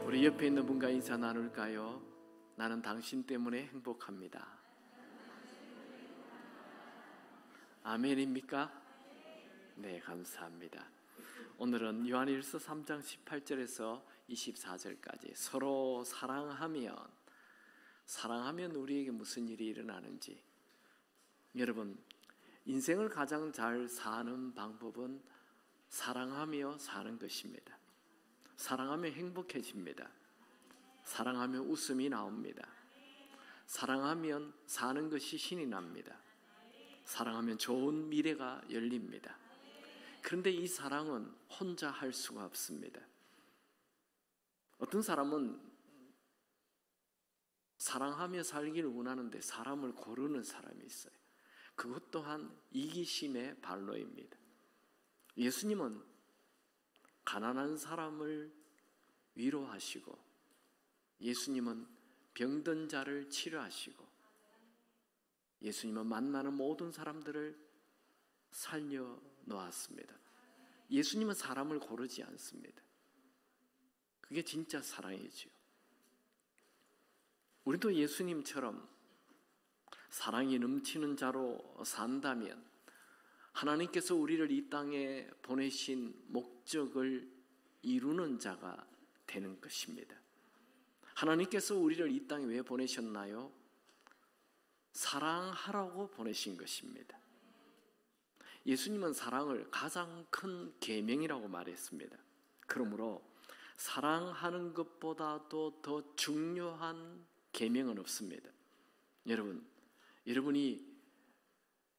우리 옆에 있는 분과 인사 나눌까요? 나는 당신 때문에 행복합니다. 아멘입니까? 네, 감사합니다. 오늘은 요한일서 3장 18절에서 24절까지 서로 사랑하면 우리에게 무슨 일이 일어나는지. 여러분, 인생을 가장 잘 사는 방법은 사랑하며 사는 것입니다. 사랑하면 행복해집니다. 사랑하면 웃음이 나옵니다. 사랑하면 사는 것이 신이 납니다. 사랑하면 좋은 미래가 열립니다. 그런데 이 사랑은 혼자 할 수가 없습니다. 어떤 사람은 사랑하며 살기를 원하는데 사람을 고르는 사람이 있어요. 그것 또한 이기심의 발로입니다. 예수님은 가난한 사람을 위로하시고, 예수님은 병든 자를 치료하시고, 예수님은 만나는 모든 사람들을 살려 놓았습니다. 예수님은 사람을 고르지 않습니다. 그게 진짜 사랑이지요. 우리도 예수님처럼 사랑이 넘치는 자로 산다면 하나님께서 우리를 이 땅에 보내신 목적을 이루는 자가 되는 것입니다. 하나님께서 우리를 이 땅에 왜 보내셨나요? 사랑하라고 보내신 것입니다. 예수님은 사랑을 가장 큰 계명이라고 말했습니다. 그러므로 사랑하는 것보다도 더 중요한 계명은 없습니다. 여러분이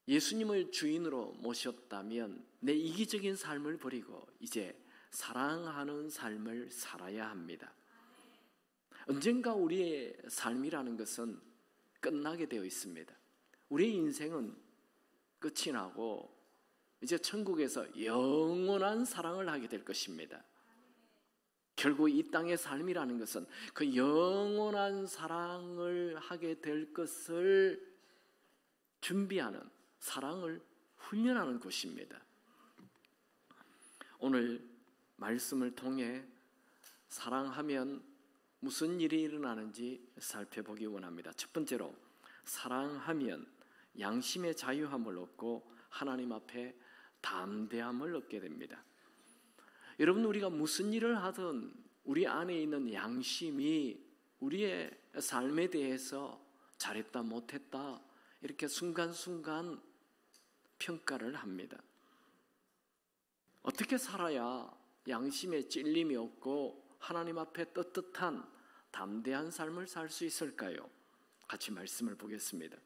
예수님을 주인으로 모셨다면 내 이기적인 삶을 버리고 이제 사랑하는 삶을 살아야 합니다. 언젠가 우리의 삶이라는 것은 끝나게 되어 있습니다. 우리의 인생은 끝이 나고 이제 천국에서 영원한 사랑을 하게 될 것입니다. 결국 이 땅의 삶이라는 것은 그 영원한 사랑을 하게 될 것을 준비하는, 사랑을 훈련하는 곳입니다. 오늘 말씀을 통해 사랑하면 무슨 일이 일어나는지 살펴보기 원합니다. 첫 번째로, 사랑하면 양심의 자유함을 얻고 하나님 앞에 담대함을 얻게 됩니다. 여러분, 우리가 무슨 일을 하든 우리 안에 있는 양심이 우리의 삶에 대해서 잘했다 못했다 이렇게 순간순간 평가를 합니다. 어떻게 살아야 양심에 찔림이 없고 하나님 앞에 떳떳한 담대한 삶을 살 수 있을까요? 같이 말씀을 보겠습니다.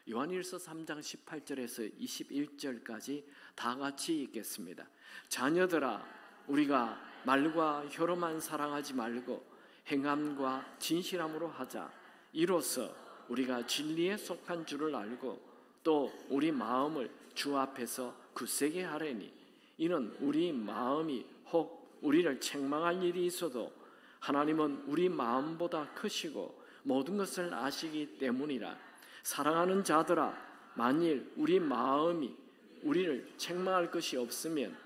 요한일서 3장 18절에서 21절까지 다 같이 읽겠습니다. 자녀들아, 우리가 말과 혀로만 사랑하지 말고 행함과 진실함으로 하자. 이로써 우리가 진리에 속한 줄을 알고 또 우리 마음을 주 앞에서 굳세게 하려니, 이는 우리 마음이 혹 우리를 책망할 일이 있어도 하나님은 우리 마음보다 크시고 모든 것을 아시기 때문이라. 사랑하는 자들아, 만일 우리 마음이 우리를 책망할 것이 없으면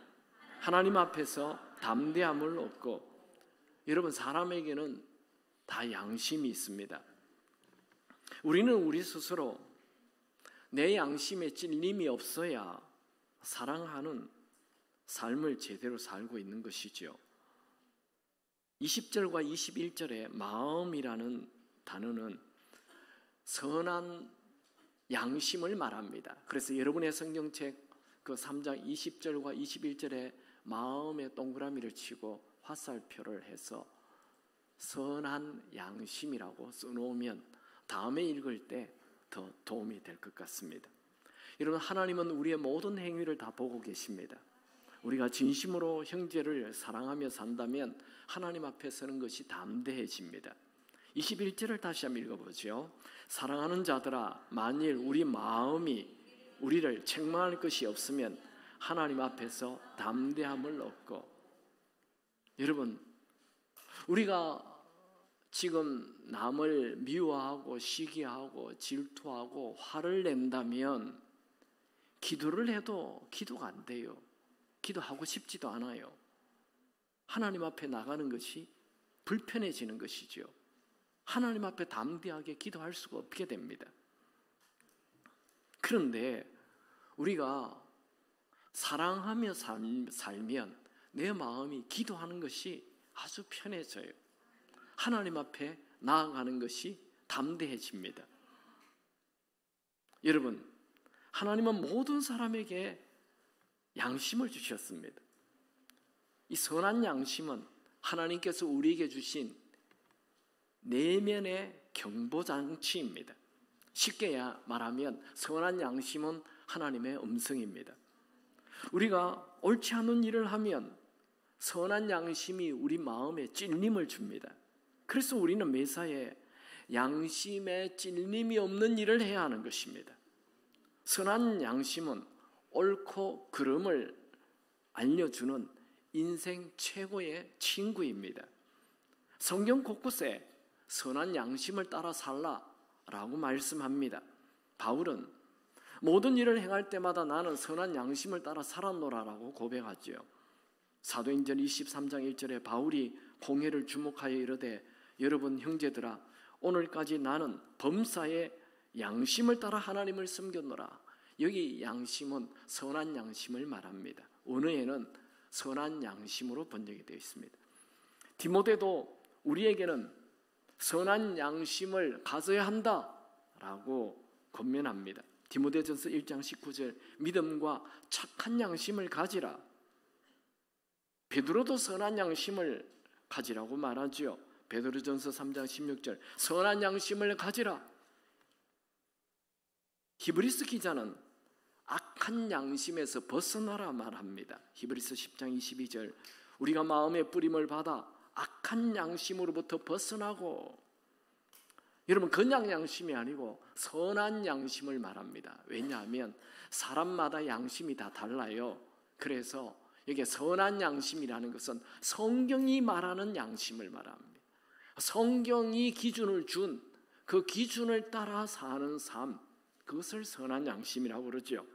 하나님 앞에서 담대함을 얻고, 여러분, 사람에게는 다 양심이 있습니다. 우리는 우리 스스로 내 양심에 찔림이 없어야 사랑하는 삶을 제대로 살고 있는 것이죠. 20절과 21절의 마음이라는 단어는 선한 양심을 말합니다. 그래서 여러분의 성경책 그 3장 20절과 21절에 마음에 동그라미를 치고 화살표를 해서 선한 양심이라고 써놓으면 다음에 읽을 때 더 도움이 될 것 같습니다. 여러분, 하나님은 우리의 모든 행위를 다 보고 계십니다. 우리가 진심으로 형제를 사랑하며 산다면 하나님 앞에 서는 것이 담대해집니다. 21절을 다시 한번 읽어보죠. 사랑하는 자들아, 만일 우리 마음이 우리를 책망할 것이 없으면 하나님 앞에서 담대함을 얻고. 여러분, 우리가 지금 남을 미워하고 시기하고 질투하고 화를 낸다면 기도를 해도 기도가 안 돼요. 기도하고 싶지도 않아요. 하나님 앞에 나가는 것이 불편해지는 것이죠. 하나님 앞에 담대하게 기도할 수가 없게 됩니다. 그런데 우리가 사랑하며 살면 내 마음이 기도하는 것이 아주 편해져요. 하나님 앞에 나아가는 것이 담대해집니다. 여러분, 하나님은 모든 사람에게 양심을 주셨습니다. 이 선한 양심은 하나님께서 우리에게 주신 내면의 경보장치입니다. 쉽게 말하면 선한 양심은 하나님의 음성입니다. 우리가 옳지 않은 일을 하면 선한 양심이 우리 마음에 찔림을 줍니다. 그래서 우리는 매사에 양심에 찔림이 없는 일을 해야 하는 것입니다. 선한 양심은 옳고 그름을 알려주는 인생 최고의 친구입니다. 성경 곳곳에 선한 양심을 따라 살라라고 말씀합니다. 바울은 모든 일을 행할 때마다 나는 선한 양심을 따라 살았노라라고 고백하죠. 사도행전 23장 1절에 바울이 공회를 주목하여 이르되 여러분 형제들아 오늘까지 나는 범사에 양심을 따라 하나님을 섬겼노라. 여기 양심은 선한 양심을 말합니다. 원어에는 선한 양심으로 번역이 되어 있습니다. 디모데도 우리에게는 선한 양심을 가져야 한다라고 권면합니다. 디모데전서 1장 19절 믿음과 착한 양심을 가지라. 베드로도 선한 양심을 가지라고 말하죠. 베드로전서 3장 16절 선한 양심을 가지라. 히브리스 기자는 악한 양심에서 벗어나라 말합니다. 히브리서 10장 22절 우리가 마음의 뿌림을 받아 악한 양심으로부터 벗어나고, 여러분 그냥 양심이 아니고 선한 양심을 말합니다. 왜냐하면 사람마다 양심이 다 달라요. 그래서 이게 선한 양심이라는 것은 성경이 말하는 양심을 말합니다. 성경이 기준을 준 그 기준을 따라 사는 삶, 그것을 선한 양심이라고 그러죠.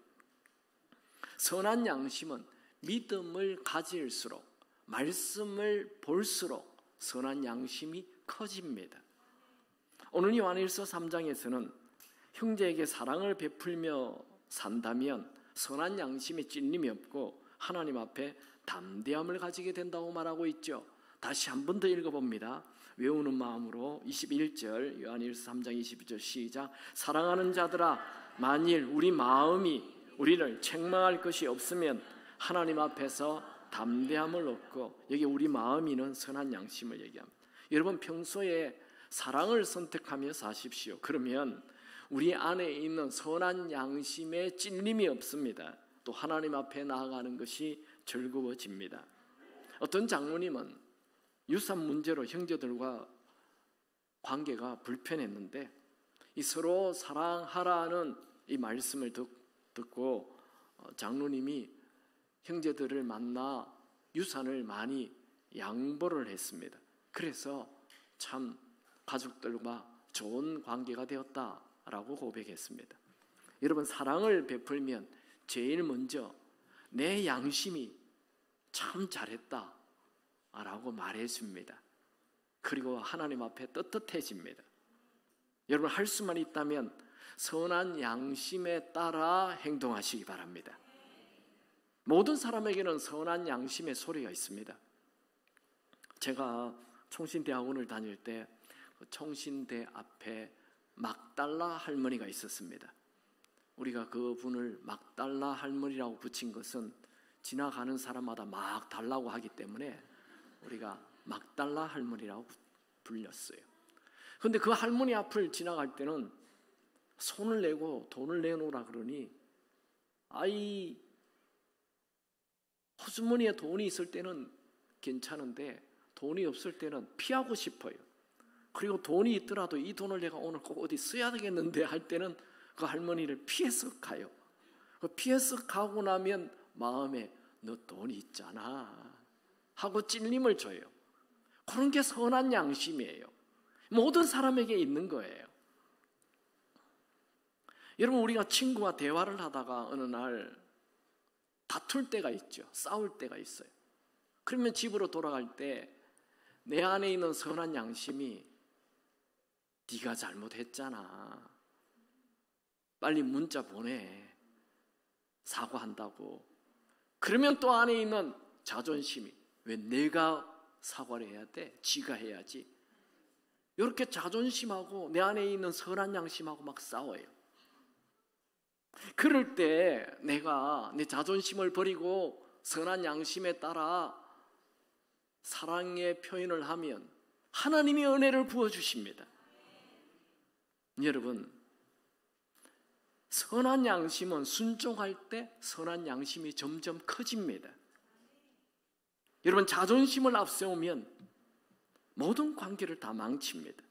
선한 양심은 믿음을 가질수록, 말씀을 볼수록 선한 양심이 커집니다. 오늘 요한일서 3장에서는 형제에게 사랑을 베풀며 산다면 선한 양심에 찔림이 없고 하나님 앞에 담대함을 가지게 된다고 말하고 있죠. 다시 한 번 더 읽어봅니다. 외우는 마음으로 21절 요한일서 3장 22절 시작. 사랑하는 자들아 만일 우리 마음이 우리를 책망할 것이 없으면 하나님 앞에서 담대함을 얻고, 여기 우리 마음이는 선한 양심을 얘기합니다. 여러분 평소에 사랑을 선택하며 사십시오. 그러면 우리 안에 있는 선한 양심에 찔림이 없습니다. 또 하나님 앞에 나아가는 것이 즐거워집니다. 어떤 장로님은 유산 문제로 형제들과 관계가 불편했는데 이 서로 사랑하라는 이 말씀을 듣고 장로님이 형제들을 만나 유산을 많이 양보를 했습니다. 그래서 참 가족들과 좋은 관계가 되었다라고 고백했습니다. 여러분 사랑을 베풀면 제일 먼저 내 양심이 참 잘했다라고 말해줍니다. 그리고 하나님 앞에 떳떳해집니다. 여러분 할 수만 있다면 선한 양심에 따라 행동하시기 바랍니다. 모든 사람에게는 선한 양심의 소리가 있습니다. 제가 총신대학원을 다닐 때 총신대 앞에 막달라 할머니가 있었습니다. 우리가 그분을 막달라 할머니라고 붙인 것은 지나가는 사람마다 막 달라고 하기 때문에 우리가 막달라 할머니라고 불렸어요. 그런데 그 할머니 앞을 지나갈 때는 손을 내고 돈을 내놓으라 그러니 호주머니에 돈이 있을 때는 괜찮은데 돈이 없을 때는 피하고 싶어요. 그리고 돈이 있더라도 이 돈을 내가 오늘 꼭 어디 써야 되겠는데 할 때는 그 할머니를 피해서 가요. 피해서 가고 나면 마음에 너 돈이 있잖아 하고 찔림을 줘요. 그런 게 선한 양심이에요. 모든 사람에게 있는 거예요. 여러분 우리가 친구와 대화를 하다가 어느 날 다툴 때가 있죠. 싸울 때가 있어요. 그러면 집으로 돌아갈 때 내 안에 있는 선한 양심이 네가 잘못했잖아, 빨리 문자 보내, 사과한다고. 그러면 또 안에 있는 자존심이 왜 내가 사과를 해야 돼? 지가 해야지. 이렇게 자존심하고 내 안에 있는 선한 양심하고 막 싸워요. 그럴 때 내가 내 자존심을 버리고 선한 양심에 따라 사랑의 표현을 하면 하나님이 은혜를 부어주십니다. 여러분, 선한 양심은 순종할 때 선한 양심이 점점 커집니다. 여러분, 자존심을 앞세우면 모든 관계를 다 망칩니다.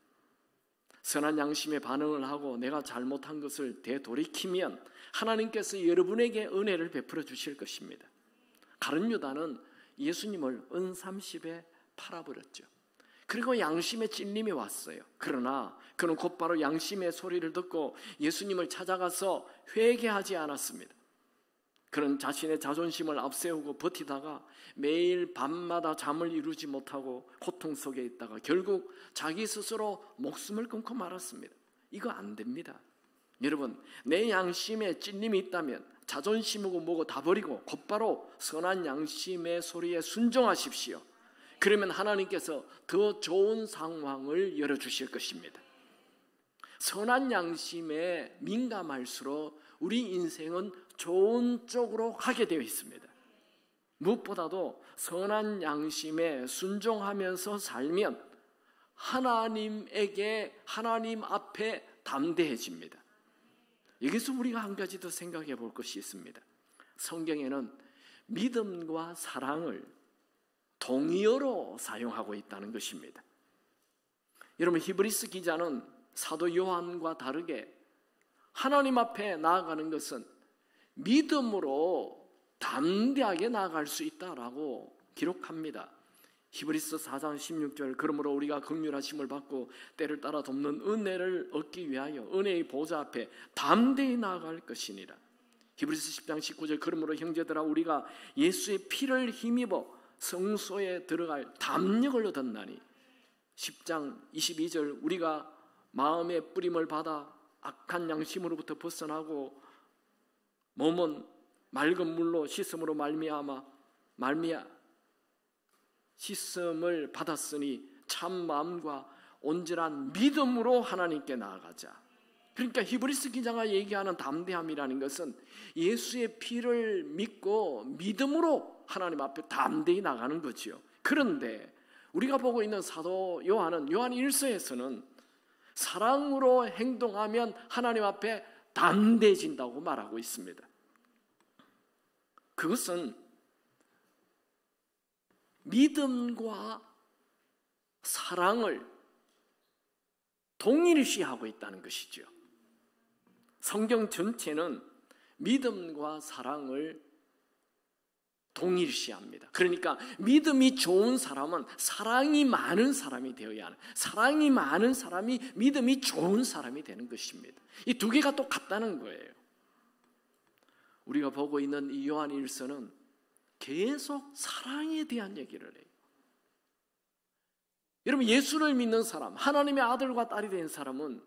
선한 양심에 반응을 하고 내가 잘못한 것을 되돌이키면 하나님께서 여러분에게 은혜를 베풀어 주실 것입니다. 가룟 유다는 예수님을 은30에 팔아버렸죠. 그리고 양심의 찔림이 왔어요. 그러나 그는 곧바로 양심의 소리를 듣고 예수님을 찾아가서 회개하지 않았습니다. 그는 자신의 자존심을 앞세우고 버티다가 매일 밤마다 잠을 이루지 못하고 고통 속에 있다가 결국 자기 스스로 목숨을 끊고 말았습니다. 이거 안 됩니다. 여러분, 내 양심에 찔림이 있다면 자존심이고 뭐고 다 버리고 곧바로 선한 양심의 소리에 순종하십시오. 그러면 하나님께서 더 좋은 상황을 열어주실 것입니다. 선한 양심에 민감할수록 우리 인생은 좋은 쪽으로 가게 되어 있습니다. 무엇보다도 선한 양심에 순종하면서 살면 하나님 앞에 담대해집니다. 여기서 우리가 한 가지 더 생각해 볼 것이 있습니다. 성경에는 믿음과 사랑을 동의어로 사용하고 있다는 것입니다. 여러분, 히브리서 기자는 사도 요한과 다르게 하나님 앞에 나아가는 것은 믿음으로 담대하게 나아갈 수 있다라고 기록합니다. 히브리서 4장 16절, 그러므로 우리가 긍휼하심을 받고 때를 따라 돕는 은혜를 얻기 위하여 은혜의 보좌 앞에 담대히 나아갈 것이니라. 히브리서 10장 19절, 그러므로 형제들아 우리가 예수의 피를 힘입어 성소에 들어갈 담력을 얻었나니. 10장 22절, 우리가 마음의 뿌림을 받아 악한 양심으로부터 벗어나고 몸은 맑은 물로 씻음으로 말미암아 씻음을 받았으니 참 마음과 온전한 믿음으로 하나님께 나아가자. 그러니까 히브리서 기자가 얘기하는 담대함이라는 것은 예수의 피를 믿고 믿음으로 하나님 앞에 담대히 나가는 거지요. 그런데 우리가 보고 있는 사도 요한 1서에서는 사랑으로 행동하면 하나님 앞에 담대해진다고 말하고 있습니다. 그것은 믿음과 사랑을 동일시하고 있다는 것이죠. 성경 전체는 믿음과 사랑을 동일시합니다. 그러니까 믿음이 좋은 사람은 사랑이 많은 사람이 되어야 하는, 사랑이 많은 사람이 믿음이 좋은 사람이 되는 것입니다. 이 두 개가 똑같다는 거예요. 우리가 보고 있는 이 요한 1서는 계속 사랑에 대한 얘기를 해요. 여러분, 예수를 믿는 사람, 하나님의 아들과 딸이 된 사람은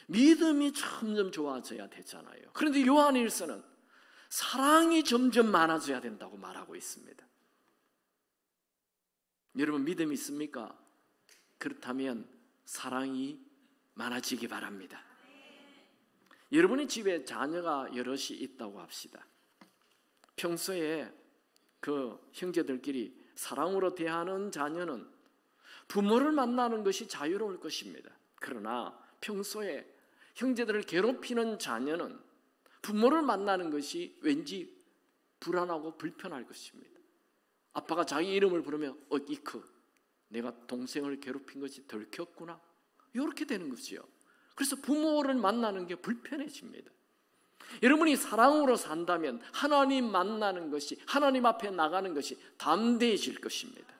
믿음이 점점 좋아져야 되잖아요. 그런데 요한 1서는 사랑이 점점 많아져야 된다고 말하고 있습니다. 여러분, 믿음이 있습니까? 그렇다면 사랑이 많아지기 바랍니다. 여러분의 집에 자녀가 여럿이 있다고 합시다. 평소에 그 형제들끼리 사랑으로 대하는 자녀는 부모를 만나는 것이 자유로울 것입니다. 그러나 평소에 형제들을 괴롭히는 자녀는 부모를 만나는 것이 왠지 불안하고 불편할 것입니다. 아빠가 자기 이름을 부르면 이크, 내가 동생을 괴롭힌 것이 들켰구나, 이렇게 되는 거지요. 그래서 부모를 만나는 게 불편해집니다. 여러분이 사랑으로 산다면 하나님 만나는 것이, 하나님 앞에 나가는 것이 담대해질 것입니다.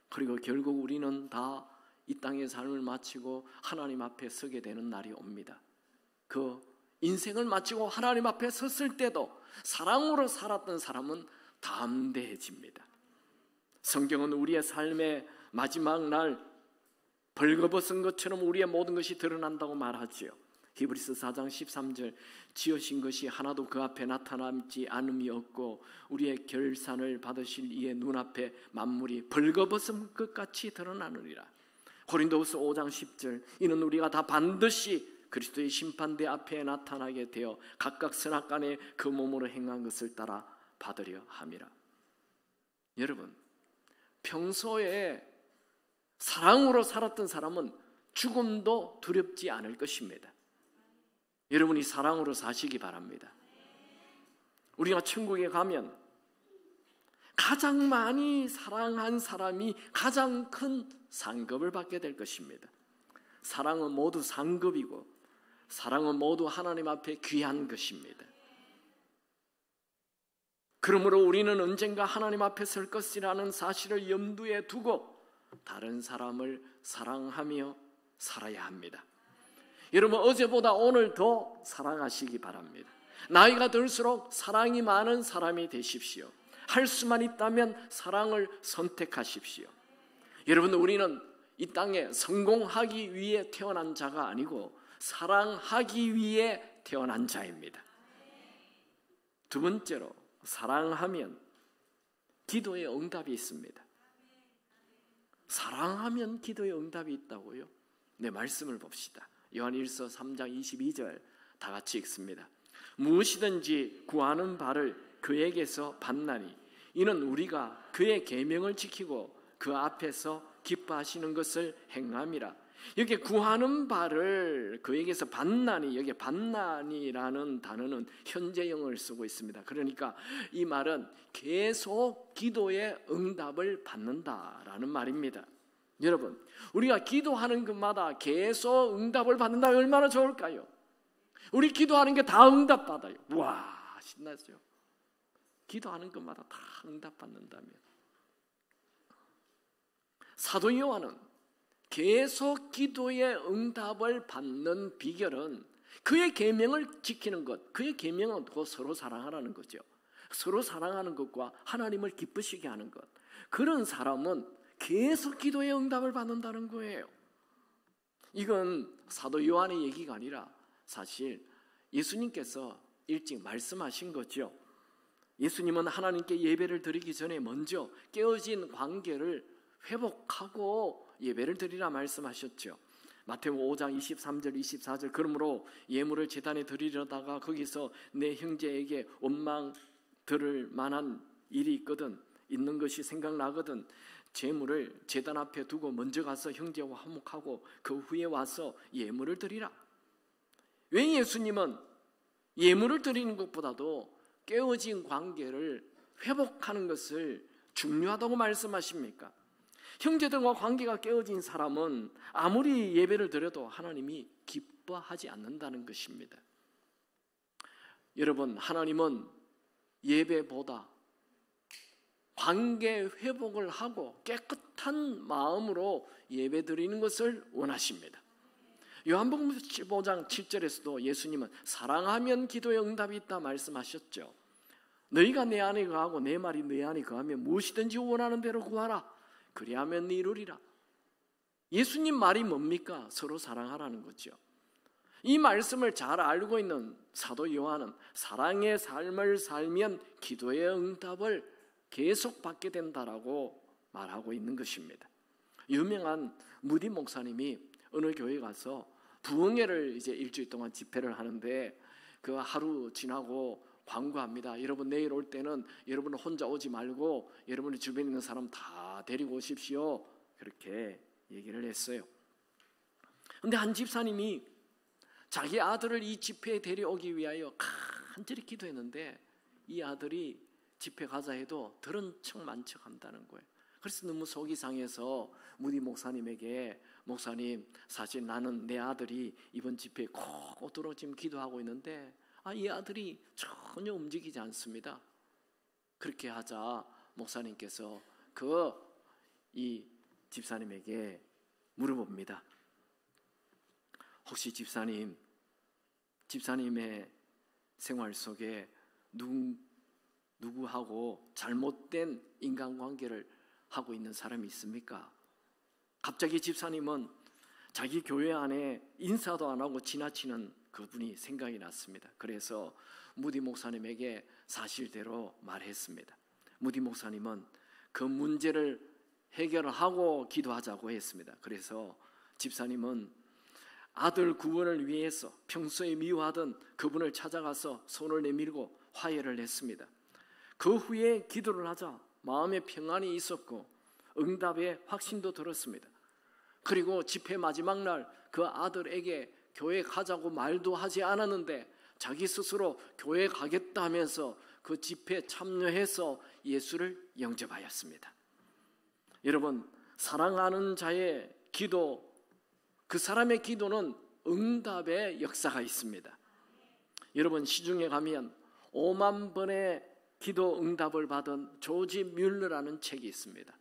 그리고 결국 우리는 다 이 땅의 삶을 마치고 하나님 앞에 서게 되는 날이 옵니다. 그 인생을 마치고 하나님 앞에 섰을 때도 사랑으로 살았던 사람은 담대해집니다. 성경은 우리의 삶에 마지막 날 벌거벗은 것처럼 우리의 모든 것이 드러난다고 말하지요. 히브리서 4장 13절 지으신 것이 하나도 그 앞에 나타남지 않음이 없고 우리의 결산을 받으실 이의 눈앞에 만물이 벌거벗은 것 같이 드러나느니라. 고린도후서 5장 10절 이는 우리가 다 반드시 그리스도의 심판대 앞에 나타나게 되어 각각 선악간에 그 몸으로 행한 것을 따라 받으려 함이라. 여러분, 평소에 사랑으로 살았던 사람은 죽음도 두렵지 않을 것입니다. 여러분이 사랑으로 사시기 바랍니다. 우리가 천국에 가면 가장 많이 사랑한 사람이 가장 큰 상급을 받게 될 것입니다. 사랑은 모두 상급이고 사랑은 모두 하나님 앞에 귀한 것입니다. 그러므로 우리는 언젠가 하나님 앞에 설 것이라는 사실을 염두에 두고 다른 사람을 사랑하며 살아야 합니다. 여러분, 어제보다 오늘 더 사랑하시기 바랍니다. 나이가 들수록 사랑이 많은 사람이 되십시오. 할 수만 있다면 사랑을 선택하십시오. 여러분, 우리는 이 땅에 성공하기 위해 태어난 자가 아니고 사랑하기 위해 태어난 자입니다. 두 번째로, 사랑하면 기도의 응답이 있습니다. 사랑하면 기도의 응답이 있다고요? 네, 말씀을 봅시다. 요한일서 3장 22절 다 같이 읽습니다. 무엇이든지 구하는 바를 그에게서 받나니 이는 우리가 그의 계명을 지키고 그 앞에서 기뻐하시는 것을 행함이라. 여기 구하는 바를 그에게서 받나니, 여기 받나니라는 단어는 현재형을 쓰고 있습니다. 그러니까 이 말은 계속 기도의 응답을 받는다라는 말입니다. 여러분, 우리가 기도하는 것마다 계속 응답을 받는다면 얼마나 좋을까요? 우리 기도하는 게 다 응답받아요. 와, 신나죠? 기도하는 것마다 다 응답받는다면. 사도 요한은 계속 기도의 응답을 받는 비결은 그의 계명을 지키는 것, 그의 계명은 곧 서로 사랑하라는 거죠. 서로 사랑하는 것과 하나님을 기쁘시게 하는 것. 그런 사람은 계속 기도의 응답을 받는다는 거예요. 이건 사도 요한의 얘기가 아니라 사실 예수님께서 일찍 말씀하신 거죠. 예수님은 하나님께 예배를 드리기 전에 먼저 깨어진 관계를 회복하고 예배를 드리라 말씀하셨죠. 마태복음 5장 23절 24절 그러므로 예물을 제단에 드리려다가 거기서 내 형제에게 원망 들을 만한 일이 있는 것이 생각나거든 제물을 제단 앞에 두고 먼저 가서 형제와 화목하고 그 후에 와서 예물을 드리라. 왜 예수님은 예물을 드리는 것보다도 깨어진 관계를 회복하는 것을 중요하다고 말씀하십니까? 형제들과 관계가 깨어진 사람은 아무리 예배를 드려도 하나님이 기뻐하지 않는다는 것입니다. 여러분, 하나님은 예배보다 관계 회복을 하고 깨끗한 마음으로 예배 드리는 것을 원하십니다. 요한복음 15장 7절에서도 예수님은 사랑하면 기도의 응답이 있다 말씀하셨죠. 너희가 내 안에 거하고 내 말이 내 안에 거하면 무엇이든지 원하는 대로 구하라. 그리하면 이루리라. 예수님 말이 뭡니까? 서로 사랑하라는 거죠. 이 말씀을 잘 알고 있는 사도 요한은 사랑의 삶을 살면 기도의 응답을 계속 받게 된다라고 말하고 있는 것입니다. 유명한 무디 목사님이 어느 교회 가서 부흥회를 이제 일주일 동안 집회를 하는데 그 하루 지나고 광고합니다. 여러분 내일 올 때는 여러분은 혼자 오지 말고 여러분의 주변에 있는 사람 다 데리고 오십시오. 그렇게 얘기를 했어요. 그런데 한 집사님이 자기 아들을 이 집회에 데려오기 위하여 간절히 기도했는데 이 아들이 집회 가자 해도 들은 척만 척 한다는 거예요. 그래서 너무 속이 상해서 무디 목사님에게 목사님 사실 나는 내 아들이 이번 집회에 꼭 오도록 지금 기도하고 있는데 이 아들이 전혀 움직이지 않습니다. 그렇게 하자 목사님께서 이 집사님에게 물어봅니다. 혹시 집사님의 생활 속에 누구하고 잘못된 인간관계를 하고 있는 사람이 있습니까? 갑자기 집사님은 자기 교회 안에 인사도 안 하고 지나치는 그분이 생각이 났습니다. 그래서 무디 목사님에게 사실대로 말했습니다. 무디 목사님은 그 문제를 해결하고 기도하자고 했습니다. 그래서 집사님은 아들 구원을 위해서 평소에 미워하던 그분을 찾아가서 손을 내밀고 화해를 했습니다. 그 후에 기도를 하자 마음에 평안이 있었고 응답의 확신도 들었습니다. 그리고 집회 마지막 날 그 아들에게 교회 가자고 말도 하지 않았는데 자기 스스로 교회 가겠다 하면서 그 집회에 참여해서 예수를 영접하였습니다. 여러분, 사랑하는 자의 기도, 그 사람의 기도는 응답의 역사가 있습니다. 여러분, 시중에 가면 5만 번의 기도 응답을 받은 조지 뮬러라는 책이 있습니다.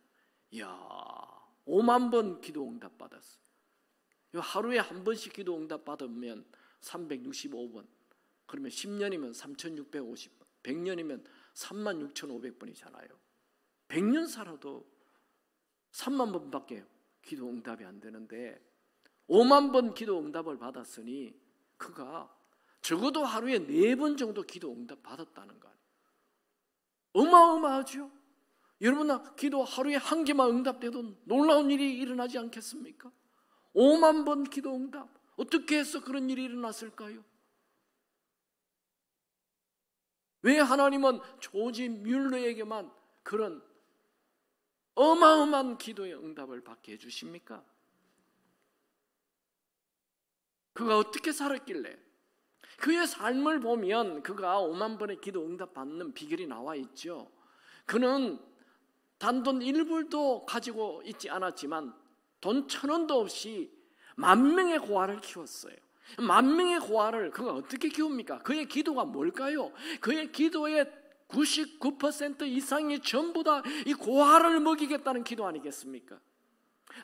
이야, 5만 번 기도 응답 받았어요. 하루에 한 번씩 기도 응답 받으면 365번, 그러면 10년이면 3650번, 100년이면 36,500번이잖아요. 100년 살아도 3만 번밖에 기도 응답이 안 되는데 5만 번 기도 응답을 받았으니 그가 적어도 하루에 4번 정도 기도 응답 받았다는 거 아니에요. 어마어마하죠. 여러분, 기도 하루에 한 개만 응답돼도 놀라운 일이 일어나지 않겠습니까? 5만 번 기도 응답, 어떻게 해서 그런 일이 일어났을까요? 왜 하나님은 조지 뮬러에게만 그런 어마어마한 기도의 응답을 받게 해주십니까? 그가 어떻게 살았길래? 그의 삶을 보면 그가 5만 번의 기도 응답 받는 비결이 나와 있죠. 그는 단돈 1불도 가지고 있지 않았지만 돈 1,000원도 없이 10,000명의 고아를 키웠어요. 10,000명의 고아를 그가 어떻게 키웁니까? 그의 기도가 뭘까요? 그의 기도의 99% 이상이 전부 다 이 고아를 먹이겠다는 기도 아니겠습니까?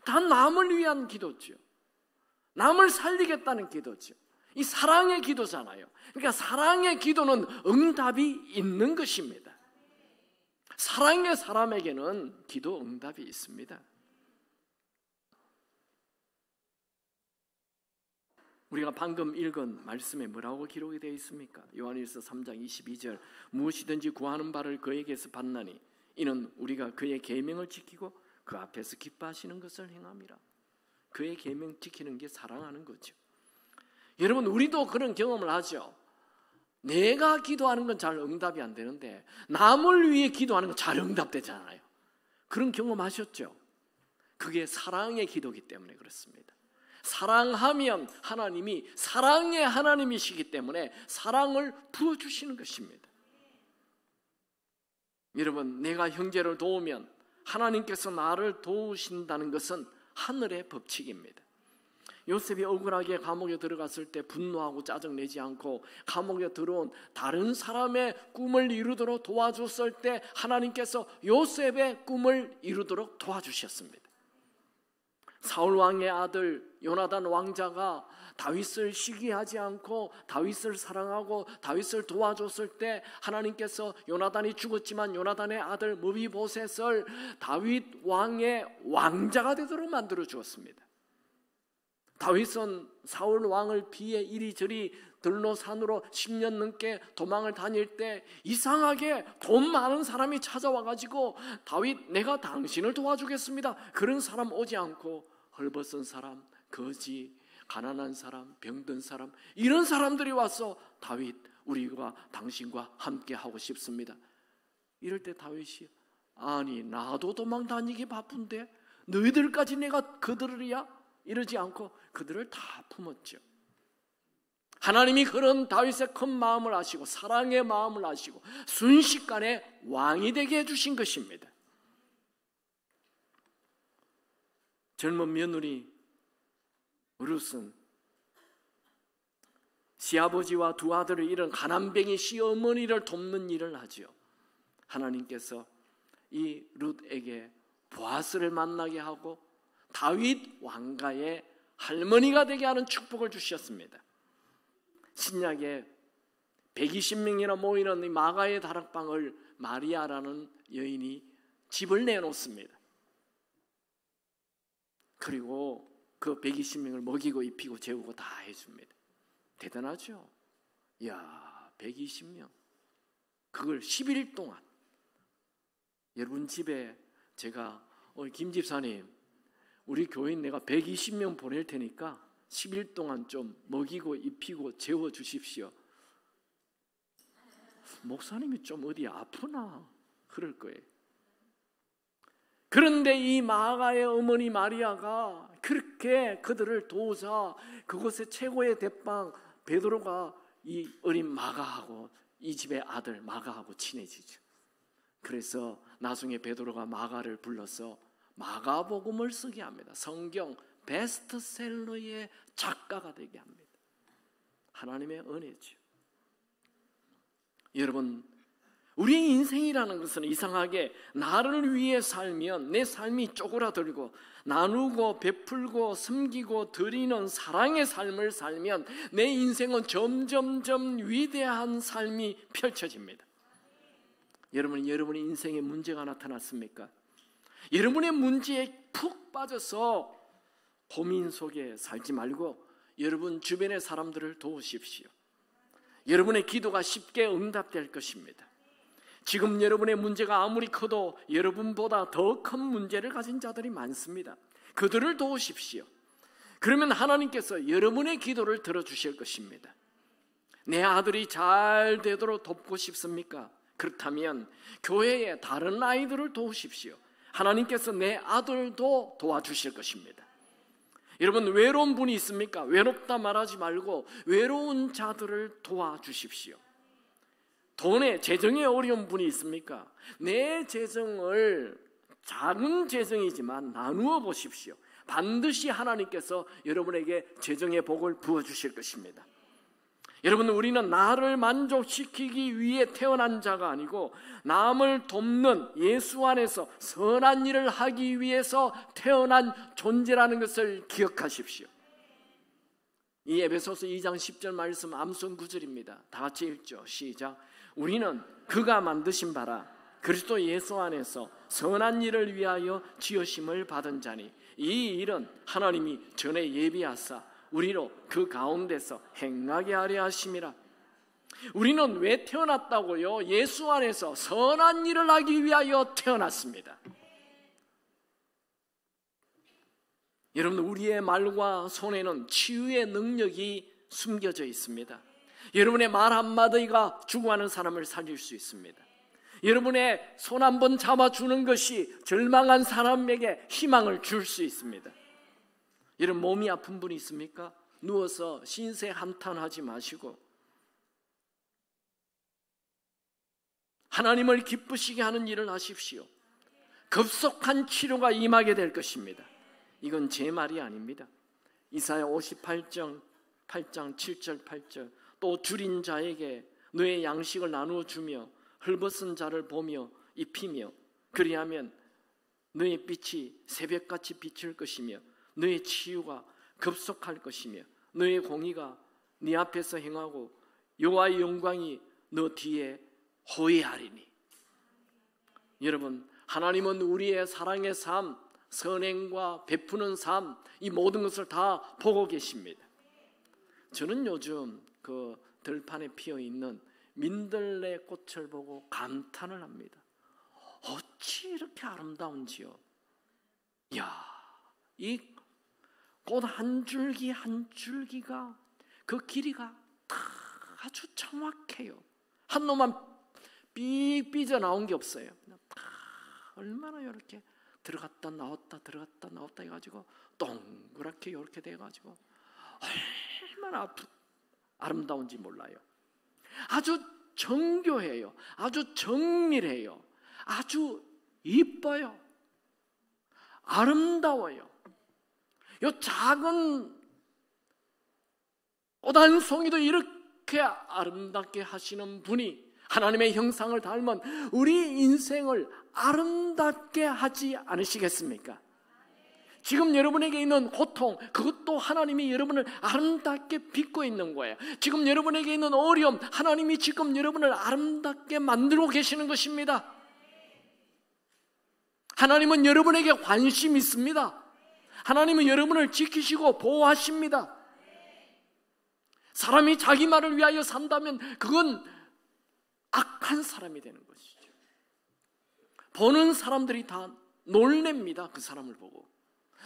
다 남을 위한 기도죠. 남을 살리겠다는 기도죠. 이 사랑의 기도잖아요. 그러니까 사랑의 기도는 응답이 있는 것입니다. 사랑의 사람에게는 기도 응답이 있습니다. 우리가 방금 읽은 말씀에 뭐라고 기록이 되어 있습니까? 요한일서 3장 22절, 무엇이든지 구하는 바를 그에게서 받나니 이는 우리가 그의 계명을 지키고 그 앞에서 기뻐하시는 것을 행함이라. 그의 계명 지키는 게 사랑하는 거죠. 여러분, 우리도 그런 경험을 하죠. 내가 기도하는 건 잘 응답이 안 되는데 남을 위해 기도하는 건 잘 응답되잖아요. 그런 경험 하셨죠? 그게 사랑의 기도이기 때문에 그렇습니다. 사랑하면 하나님이 사랑의 하나님이시기 때문에 사랑을 부어주시는 것입니다. 여러분, 내가 형제를 도우면 하나님께서 나를 도우신다는 것은 하늘의 법칙입니다. 요셉이 억울하게 감옥에 들어갔을 때 분노하고 짜증내지 않고 감옥에 들어온 다른 사람의 꿈을 이루도록 도와줬을 때 하나님께서 요셉의 꿈을 이루도록 도와주셨습니다. 사울 왕의 아들 요나단 왕자가 다윗을 시기하지 않고 다윗을 사랑하고 다윗을 도와줬을 때 하나님께서 요나단이 죽었지만 요나단의 아들 무비보셋을 다윗 왕의 왕자가 되도록 만들어 주었습니다. 다윗은 사울 왕을 피해 이리저리 들로 산으로 10년 넘게 도망을 다닐 때 이상하게 돈 많은 사람이 찾아와가지고 다윗, 내가 당신을 도와주겠습니다. 그런 사람 오지 않고 헐벗은 사람, 거지, 가난한 사람, 병든 사람, 이런 사람들이 와서 다윗, 우리가 당신과 함께 하고 싶습니다. 이럴 때 다윗이, 아니 나도 도망 다니기 바쁜데 너희들까지 내가 그들이야? 이러지 않고 그들을 다 품었죠. 하나님이 그런 다윗의 큰 마음을 아시고 사랑의 마음을 아시고 순식간에 왕이 되게 해주신 것입니다. 젊은 며느리 룻은 시아버지와 두 아들을 잃은 가난뱅이 시어머니를 돕는 일을 하죠. 하나님께서 이 룻에게 보아스를 만나게 하고 다윗 왕가의 할머니가 되게 하는 축복을 주셨습니다. 신약에 120명이나 모이는 이 마가의 다락방을 마리아라는 여인이 집을 내놓습니다. 그리고 그 120명을 먹이고 입히고 재우고 다 해줍니다. 대단하죠? 이야, 120명. 그걸 11일 동안. 여러분 집에 제가 김 집사님, 우리 교인 내가 120명 보낼 테니까 10일 동안 좀 먹이고 입히고 재워 주십시오. 목사님이 좀 어디 아프나 그럴 거예요. 그런데 이 마가의 어머니 마리아가 그렇게 그들을 도우자 그곳의 최고의 대빵 베드로가 이 어린 마가하고 이 집의 아들 마가하고 친해지죠. 그래서 나중에 베드로가 마가를 불러서 마가복음을 쓰게 합니다. 성경 베스트셀러의 작가가 되게 합니다. 하나님의 은혜죠. 여러분, 우리의 인생이라는 것은 이상하게 나를 위해 살면 내 삶이 쪼그라들고 나누고 베풀고 섬기고 드리는 사랑의 삶을 살면 내 인생은 점점점 위대한 삶이 펼쳐집니다. 여러분의 인생에 문제가 나타났습니까? 여러분의 문제에 푹 빠져서 고민 속에 살지 말고 여러분 주변의 사람들을 도우십시오. 여러분의 기도가 쉽게 응답될 것입니다. 지금 여러분의 문제가 아무리 커도 여러분보다 더 큰 문제를 가진 자들이 많습니다. 그들을 도우십시오. 그러면 하나님께서 여러분의 기도를 들어주실 것입니다. 내 아들이 잘 되도록 돕고 싶습니까? 그렇다면 교회의 다른 아이들을 도우십시오. 하나님께서 내 아들도 도와주실 것입니다. 여러분, 외로운 분이 있습니까? 외롭다 말하지 말고 외로운 자들을 도와주십시오. 돈에 재정에 어려운 분이 있습니까? 내 재정을 작은 재정이지만 나누어 보십시오. 반드시 하나님께서 여러분에게 재정의 복을 부어주실 것입니다. 여러분, 우리는 나를 만족시키기 위해 태어난 자가 아니고 남을 돕는 예수 안에서 선한 일을 하기 위해서 태어난 존재라는 것을 기억하십시오. 이 에베소서 2장 10절 말씀 암송 구절입니다. 다 같이 읽죠. 시작. 우리는 그가 만드신 바라 그리스도 예수 안에서 선한 일을 위하여 지으심을 받은 자니 이 일은 하나님이 전에 예비하사 우리로 그 가운데서 행하게 하려 하심이라. 우리는 왜 태어났다고요? 예수 안에서 선한 일을 하기 위하여 태어났습니다. 여러분, 우리의 말과 손에는 치유의 능력이 숨겨져 있습니다. 여러분의 말 한마디가 죽어가는 사람을 살릴 수 있습니다. 여러분의 손 한번 잡아주는 것이 절망한 사람에게 희망을 줄 수 있습니다. 여러분, 몸이 아픈 분이 있습니까? 누워서 신세 한탄하지 마시고 하나님을 기쁘시게 하는 일을 하십시오. 급속한 치료가 임하게 될 것입니다. 이건 제 말이 아닙니다. 이사야 58장 7절 8절 또 줄인 자에게 너의 양식을 나누어 주며 헐벗은 자를 보며 입히며 그리하면 너의 빛이 새벽같이 비칠 것이며 너의 치유가 급속할 것이며 너의 공의가 네 앞에서 행하고 여호와의 영광이 너 뒤에 호위하리니. 여러분, 하나님은 우리의 사랑의 삶, 선행과 베푸는 삶, 이 모든 것을 다 보고 계십니다. 저는 요즘 그 들판에 피어있는 민들레 꽃을 보고 감탄을 합니다. 어찌 이렇게 아름다운지요. 이야, 이 꽃 한 줄기 한 줄기가 그 길이가 다 아주 정확해요. 한 놈만 삑 삐져나온 게 없어요. 다 얼마나 이렇게 들어갔다 나왔다 해가지고 동그랗게 이렇게 돼가지고 얼마나 아름다운지 몰라요. 아주 정교해요. 아주 정밀해요. 아주 이뻐요. 아름다워요. 이 작은 꽃 한 송이도 이렇게 아름답게 하시는 분이 하나님의 형상을 닮은 우리 인생을 아름답게 하지 않으시겠습니까? 지금 여러분에게 있는 고통, 그것도 하나님이 여러분을 아름답게 빚고 있는 거예요. 지금 여러분에게 있는 어려움, 하나님이 지금 여러분을 아름답게 만들고 계시는 것입니다. 하나님은 여러분에게 관심이 있습니다. 하나님은 여러분을 지키시고 보호하십니다. 사람이 자기 말을 위하여 산다면 그건 악한 사람이 되는 것이죠. 보는 사람들이 다 놀랍니다. 그 사람을 보고.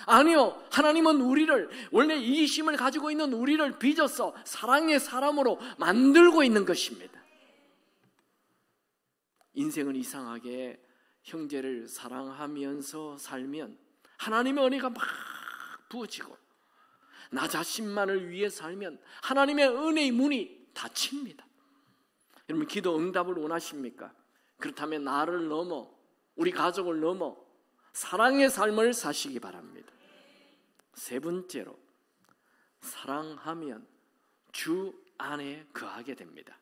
아니요, 하나님은 우리를, 원래 이기심을 가지고 있는 우리를 빚어서 사랑의 사람으로 만들고 있는 것입니다. 인생은 이상하게 형제를 사랑하면서 살면 하나님의 은혜가 막 부어지고, 나 자신만을 위해 살면 하나님의 은혜의 문이 닫힙니다. 여러분, 기도 응답을 원하십니까? 그렇다면 나를 넘어, 우리 가족을 넘어 사랑의 삶을 사시기 바랍니다. 세 번째로, 사랑하면 주 안에 거하게 됩니다.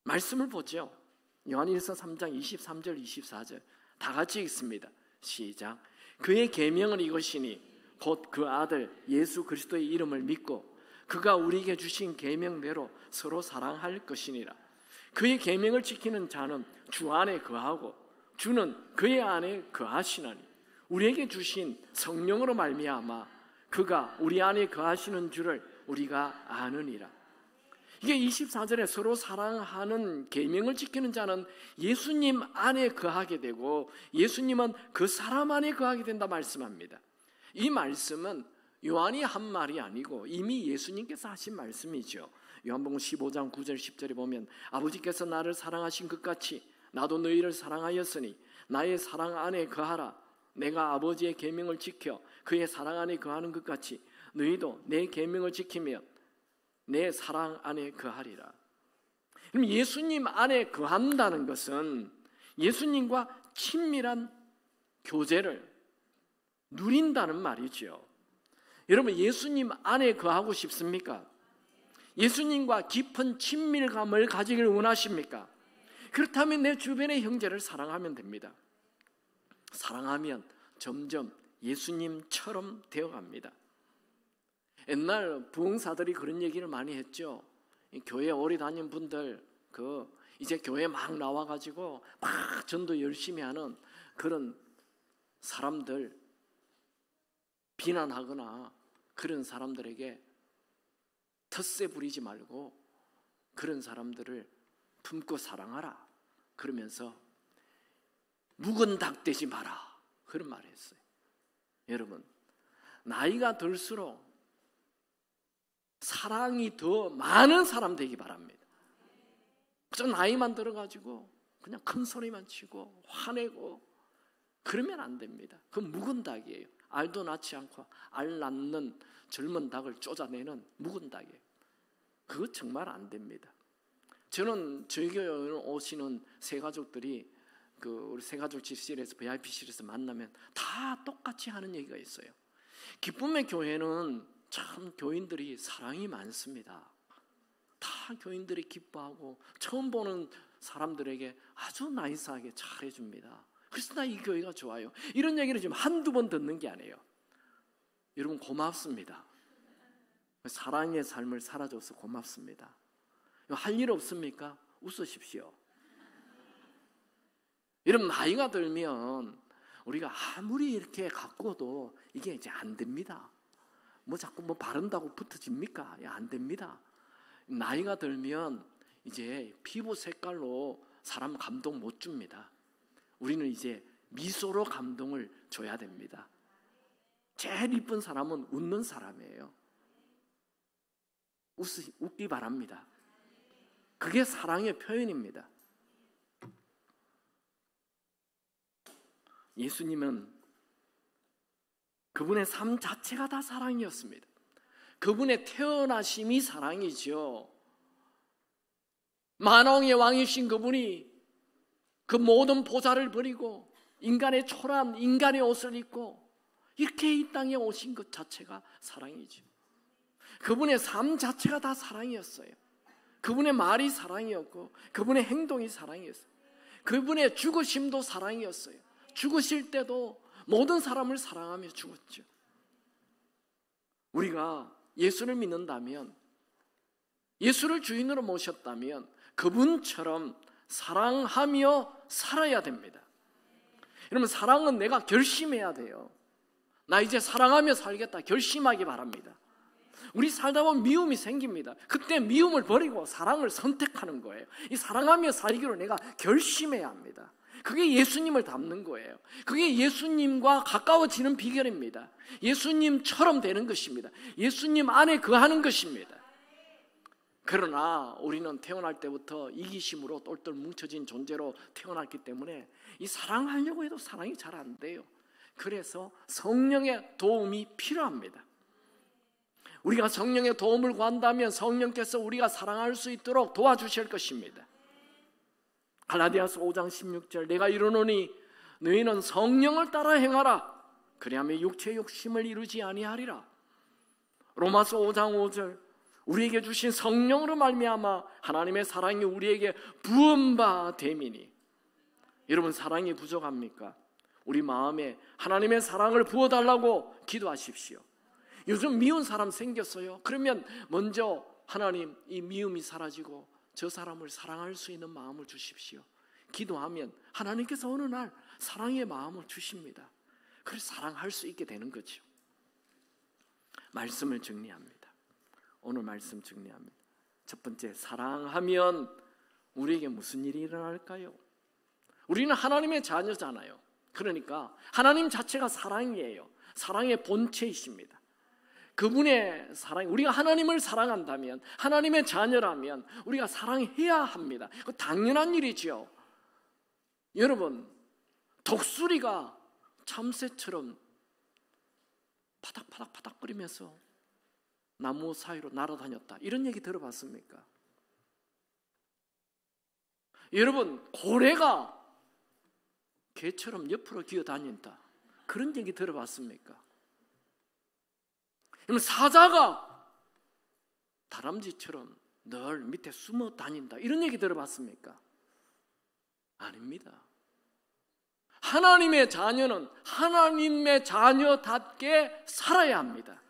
말씀을 보죠. 요한일서 3장 23절 24절 다 같이 읽습니다. 시작. 그의 계명은 이것이니 곧 그 아들 예수 그리스도의 이름을 믿고 그가 우리에게 주신 계명대로 서로 사랑할 것이니라. 그의 계명을 지키는 자는 주 안에 거하고 주는 그의 안에 거하시나니 우리에게 주신 성령으로 말미암아 그가 우리 안에 거하시는 줄을 우리가 아느니라. 이게 24절에 서로 사랑하는 계명을 지키는 자는 예수님 안에 거하게 되고 예수님은 그 사람 안에 거하게 된다 말씀합니다. 이 말씀은 요한이 한 말이 아니고 이미 예수님께서 하신 말씀이죠. 요한복음 15장 9절 10절에 보면 아버지께서 나를 사랑하신 것 같이 나도 너희를 사랑하였으니 나의 사랑 안에 거하라. 내가 아버지의 계명을 지켜 그의 사랑 안에 거하는 것 같이 너희도 내 계명을 지키며 내 사랑 안에 거하리라. 그럼 예수님 안에 거한다는 것은 예수님과 친밀한 교제를 누린다는 말이죠. 여러분, 예수님 안에 거하고 싶습니까? 예수님과 깊은 친밀감을 가지길 원하십니까? 그렇다면 내 주변의 형제를 사랑하면 됩니다. 사랑하면 점점 예수님처럼 되어갑니다. 옛날 부흥사들이 그런 얘기를 많이 했죠. 교회 오래 다닌 분들 이제 교회 막 나와가지고 막 전도 열심히 하는 그런 사람들 비난하거나 그런 사람들에게 텃세 부리지 말고 그런 사람들을 품고 사랑하라 그러면서 묵은 닭 되지 마라 그런 말을 했어요. 여러분, 나이가 들수록 사랑이 더 많은 사람 되기 바랍니다. 좀 나이만 들어가지고 그냥 큰 소리만 치고 화내고 그러면 안 됩니다. 그건 묵은 닭이에요. 알도 낳지 않고 알 낳는 젊은 닭을 쫓아내는 묵은 닭이에요. 그거 정말 안 됩니다. 저는 저희 교회 오시는 새가족들이 우리 새가족실에서 VIP실에서 만나면 다 똑같이 하는 얘기가 있어요. 기쁨의 교회는 참 교인들이 사랑이 많습니다. 다 교인들이 기뻐하고 처음 보는 사람들에게 아주 나이스하게 잘해줍니다. 그래서 나 이 교회가 좋아요. 이런 얘기를 지금 한두 번 듣는 게 아니에요. 여러분, 고맙습니다. 사랑의 삶을 살아줘서 고맙습니다. 할 일 없습니까? 웃으십시오. 여러분, 나이가 들면 우리가 아무리 이렇게 가꾸어도 이게 이제 안 됩니다. 자꾸 바른다고 붙어집니까? 안 됩니다. 나이가 들면 이제 피부 색깔로 사람 감동 못 줍니다. 우리는 이제 미소로 감동을 줘야 됩니다. 제일 이쁜 사람은 웃는 사람이에요. 웃기 바랍니다. 그게 사랑의 표현입니다. 예수님은 그분의 삶 자체가 다 사랑이었습니다. 그분의 태어나심이 사랑이죠. 만왕의 왕이신 그분이 그 모든 보좌를 버리고 인간의 초라한 인간의 옷을 입고 이렇게 이 땅에 오신 것 자체가 사랑이죠. 그분의 삶 자체가 다 사랑이었어요. 그분의 말이 사랑이었고 그분의 행동이 사랑이었어요. 그분의 죽으심도 사랑이었어요. 죽으실 때도 모든 사람을 사랑하며 죽었죠. 우리가 예수를 믿는다면, 예수를 주인으로 모셨다면 그분처럼 사랑하며 살아야 됩니다. 여러분, 사랑은 내가 결심해야 돼요. 나 이제 사랑하며 살겠다 결심하기 바랍니다. 우리 살다 보면 미움이 생깁니다. 그때 미움을 버리고 사랑을 선택하는 거예요. 이 사랑하며 살기로 내가 결심해야 합니다. 그게 예수님을 닮는 거예요. 그게 예수님과 가까워지는 비결입니다. 예수님처럼 되는 것입니다. 예수님 안에 거하는 것입니다. 그러나 우리는 태어날 때부터 이기심으로 똘똘 뭉쳐진 존재로 태어났기 때문에 이 사랑하려고 해도 사랑이 잘 안 돼요. 그래서 성령의 도움이 필요합니다. 우리가 성령의 도움을 구한다면 성령께서 우리가 사랑할 수 있도록 도와주실 것입니다. 갈라디아서 5장 16절 내가 이르노니 너희는 성령을 따라 행하라 그리하면 육체의 욕심을 이루지 아니하리라. 로마서 5장 5절 우리에게 주신 성령으로 말미암아 하나님의 사랑이 우리에게 부은바 됨이니. 여러분 사랑이 부족합니까? 우리 마음에 하나님의 사랑을 부어달라고 기도하십시오. 요즘 미운 사람 생겼어요. 그러면 먼저 하나님 이 미움이 사라지고 저 사람을 사랑할 수 있는 마음을 주십시오. 기도하면 하나님께서 어느 날 사랑의 마음을 주십니다. 그래서 사랑할 수 있게 되는 거죠. 말씀을 정리합니다. 오늘 말씀 정리합니다. 첫 번째, 사랑하면 우리에게 무슨 일이 일어날까요? 우리는 하나님의 자녀잖아요. 그러니까 하나님 자체가 사랑이에요. 사랑의 본체이십니다. 그분의 사랑, 우리가 하나님을 사랑한다면, 하나님의 자녀라면 우리가 사랑해야 합니다. 당연한 일이죠. 여러분, 독수리가 참새처럼 파닥파닥파닥거리면서 나무 사이로 날아다녔다, 이런 얘기 들어봤습니까? 여러분, 고래가 개처럼 옆으로 기어다닌다, 그런 얘기 들어봤습니까? 그러면 사자가 다람쥐처럼 늘 밑에 숨어 다닌다, 이런 얘기 들어봤습니까? 아닙니다. 하나님의 자녀는 하나님의 자녀답게 살아야 합니다.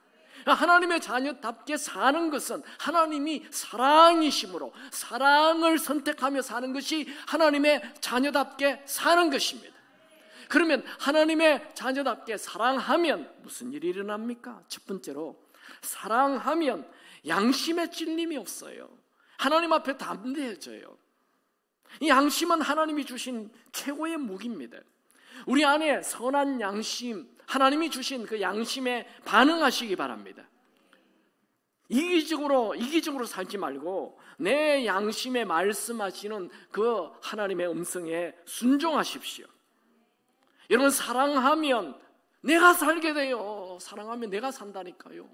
하나님의 자녀답게 사는 것은 하나님이 사랑이심으로 사랑을 선택하며 사는 것이 하나님의 자녀답게 사는 것입니다. 그러면 하나님의 자녀답게 사랑하면 무슨 일이 일어납니까? 첫 번째로, 사랑하면 양심에 찔림이 없어요. 하나님 앞에 담대해져요. 이 양심은 하나님이 주신 최고의 무기입니다. 우리 안에 선한 양심, 하나님이 주신 그 양심에 반응하시기 바랍니다. 이기적으로 살지 말고 내 양심에 말씀하시는 그 하나님의 음성에 순종하십시오. 여러분, 사랑하면 내가 살게 돼요. 사랑하면 내가 산다니까요.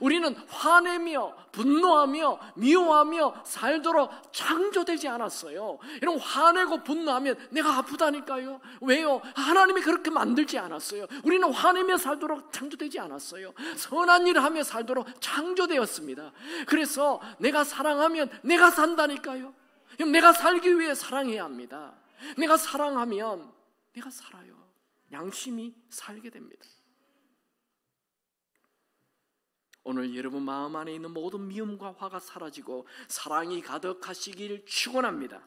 우리는 화내며 분노하며 미워하며 살도록 창조되지 않았어요. 여러분, 화내고 분노하면 내가 아프다니까요. 왜요? 하나님이 그렇게 만들지 않았어요. 우리는 화내며 살도록 창조되지 않았어요. 선한 일을 하며 살도록 창조되었습니다. 그래서 내가 사랑하면 내가 산다니까요. 내가 살기 위해 사랑해야 합니다. 내가 사랑하면 내가 살아요. 양심이 살게 됩니다. 오늘 여러분 마음 안에 있는 모든 미움과 화가 사라지고 사랑이 가득하시길 축원합니다.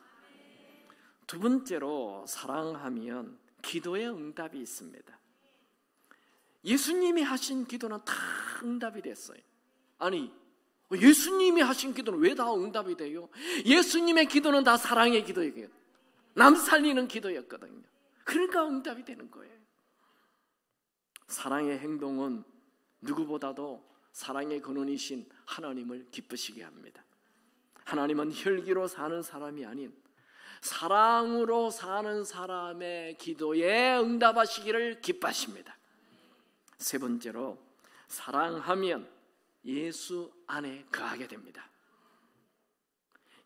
두 번째로, 사랑하면 기도의 응답이 있습니다. 예수님이 하신 기도는 다 응답이 됐어요. 아니, 예수님이 하신 기도는 왜 다 응답이 돼요? 예수님의 기도는 다 사랑의 기도예요. 남 살리는 기도였거든요. 그러니까 응답이 되는 거예요. 사랑의 행동은 누구보다도 사랑의 근원이신 하나님을 기쁘시게 합니다. 하나님은 혈기로 사는 사람이 아닌 사랑으로 사는 사람의 기도에 응답하시기를 기뻐하십니다. 세 번째로, 사랑하면 예수 안에 거하게 됩니다.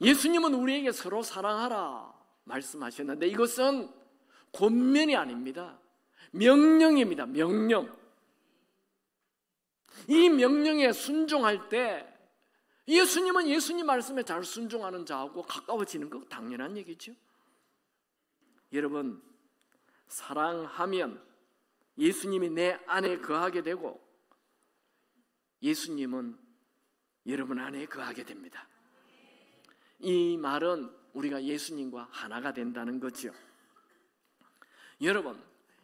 예수님은 우리에게 서로 사랑하라 말씀하셨는데 이것은 권면이 아닙니다. 명령입니다. 명령. 이 명령에 순종할 때 예수님은 예수님 말씀에 잘 순종하는 자하고 가까워지는 거 당연한 얘기죠. 여러분, 사랑하면 예수님이 내 안에 거하게 되고 예수님은 여러분 안에 거하게 됩니다. 이 말은 우리가 예수님과 하나가 된다는 거죠. 여러분,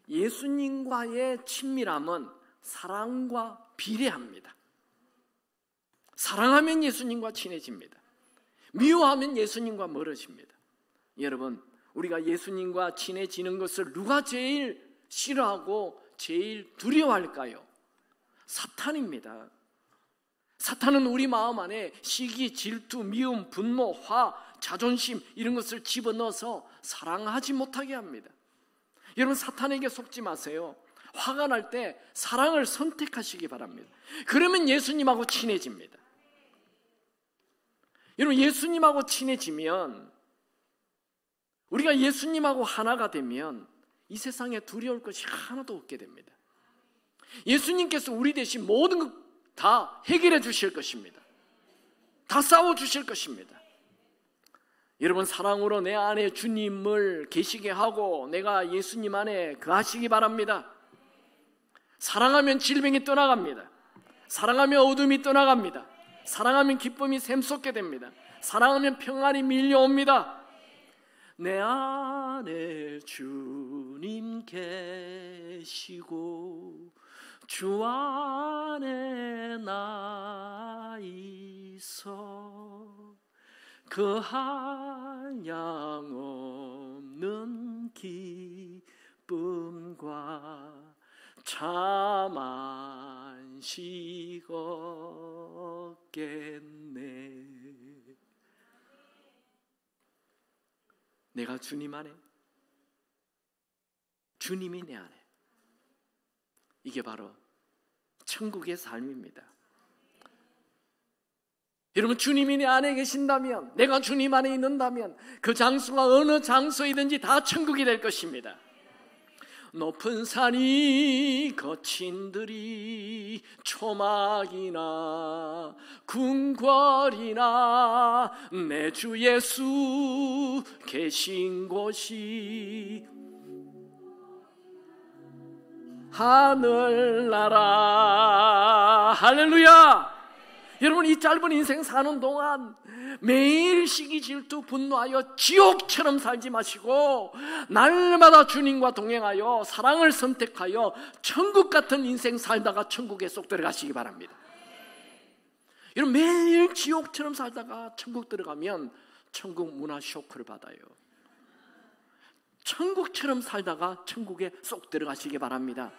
예수님과의 친밀함은 사랑과 비례합니다. 사랑하면 예수님과 친해집니다. 미워하면 예수님과 멀어집니다. 여러분, 우리가 예수님과 친해지는 것을 누가 제일 싫어하고 제일 두려워할까요? 사탄입니다. 사탄은 우리 마음 안에 시기, 질투, 미움, 분노, 화, 자존심 이런 것을 집어넣어서 사랑하지 못하게 합니다. 여러분, 사탄에게 속지 마세요. 화가 날 때 사랑을 선택하시기 바랍니다. 그러면 예수님하고 친해집니다. 여러분, 예수님하고 친해지면, 우리가 예수님하고 하나가 되면 이 세상에 두려울 것이 하나도 없게 됩니다. 예수님께서 우리 대신 모든 것 다 해결해 주실 것입니다. 다 싸워 주실 것입니다. 여러분, 사랑으로 내 안에 주님을 계시게 하고 내가 예수님 안에 거하시기 바랍니다. 사랑하면 질병이 떠나갑니다. 사랑하면 어둠이 떠나갑니다. 사랑하면 기쁨이 샘솟게 됩니다. 사랑하면 평안이 밀려옵니다. 내 안에 주님 계시고 주 안에 나 있어 그 한량없는 기쁨과 참 안식 얻겠네. 내가 주님 안에, 주님이 내 안에, 이게 바로 천국의 삶입니다. 여러분, 주님이 내 안에 계신다면, 내가 주님 안에 있는다면 그 장소가 어느 장소이든지 다 천국이 될 것입니다. 높은 산이 거친 들이 초막이나 궁궐이나 내 주 예수 계신 곳이 하늘나라. 할렐루야. 여러분, 이 짧은 인생 사는 동안 매일 시기, 질투, 분노하여 지옥처럼 살지 마시고 날마다 주님과 동행하여 사랑을 선택하여 천국 같은 인생 살다가 천국에 쏙 들어가시기 바랍니다. 여러분, 매일 지옥처럼 살다가 천국 들어가면 천국 문화 쇼크를 받아요. 천국처럼 살다가 천국에 쏙 들어가시기 바랍니다.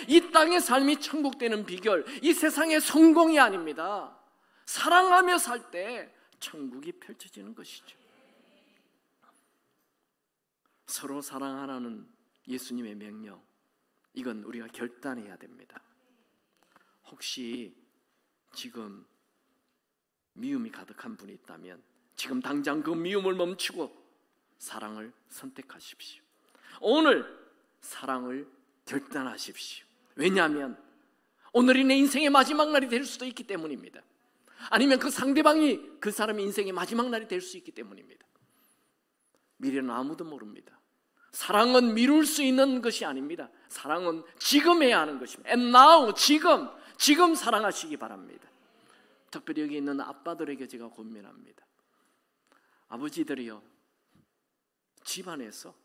이 땅의 삶이 천국 되는 비결, 이 세상의 성공이 아닙니다. 사랑하며 살 때 천국이 펼쳐지는 것이죠. 서로 사랑하라는 예수님의 명령, 이건 우리가 결단해야 됩니다. 혹시 지금 미움이 가득한 분이 있다면 지금 당장 그 미움을 멈추고 사랑을 선택하십시오. 오늘 사랑을 결단하십시오. 왜냐하면 오늘이 내 인생의 마지막 날이 될 수도 있기 때문입니다. 아니면 그 상대방이 그 사람의 인생의 마지막 날이 될 수 있기 때문입니다. 미래는 아무도 모릅니다. 사랑은 미룰 수 있는 것이 아닙니다. 사랑은 지금 해야 하는 것입니다. And now, 지금 사랑하시기 바랍니다. 특별히 여기 있는 아빠들에게 제가 고민합니다. 아버지들이요, 집안에서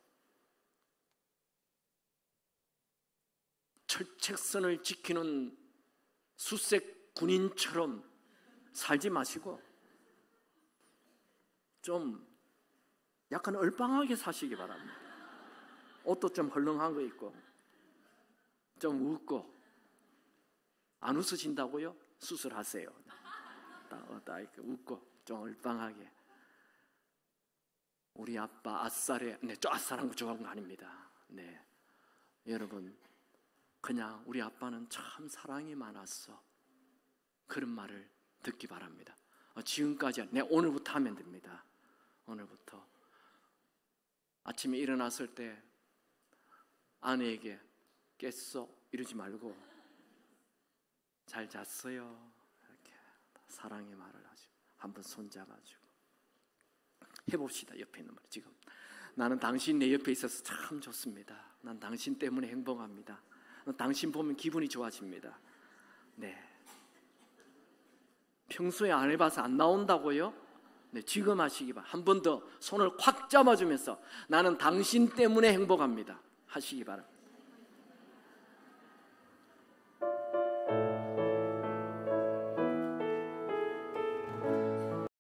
철책선을 지키는 수색 군인처럼 살지 마시고 좀 약간 얼빵하게 사시기 바랍니다. 옷도 좀 헐렁한 거 입고 좀 웃고. 안 웃으신다고요? 수술하세요. 딱 이렇게 웃고 좀 얼빵하게. 우리 아빠 아싸래. 네, 저 아싸란 거 좋아하는 거 아닙니다. 네, 여러분, 그냥 우리 아빠는 참 사랑이 많았어, 그런 말을 듣기 바랍니다. 지금까지, 네, 오늘부터 하면 됩니다. 오늘부터 아침에 일어났을 때 아내에게 깼어 이러지 말고 잘 잤어요 이렇게 사랑의 말을 하시고 한번 손잡아주고 해봅시다. 옆에 있는 말, 지금 나는 당신 내 옆에 있어서 참 좋습니다. 난 당신 때문에 행복합니다. 당신 보면 기분이 좋아집니다. 네, 평소에 안 해봐서 안 나온다고요? 네, 지금 하시기 바랍니다. 한 번 더 손을 콱 잡아주면서 나는 당신 때문에 행복합니다 하시기 바랍니다.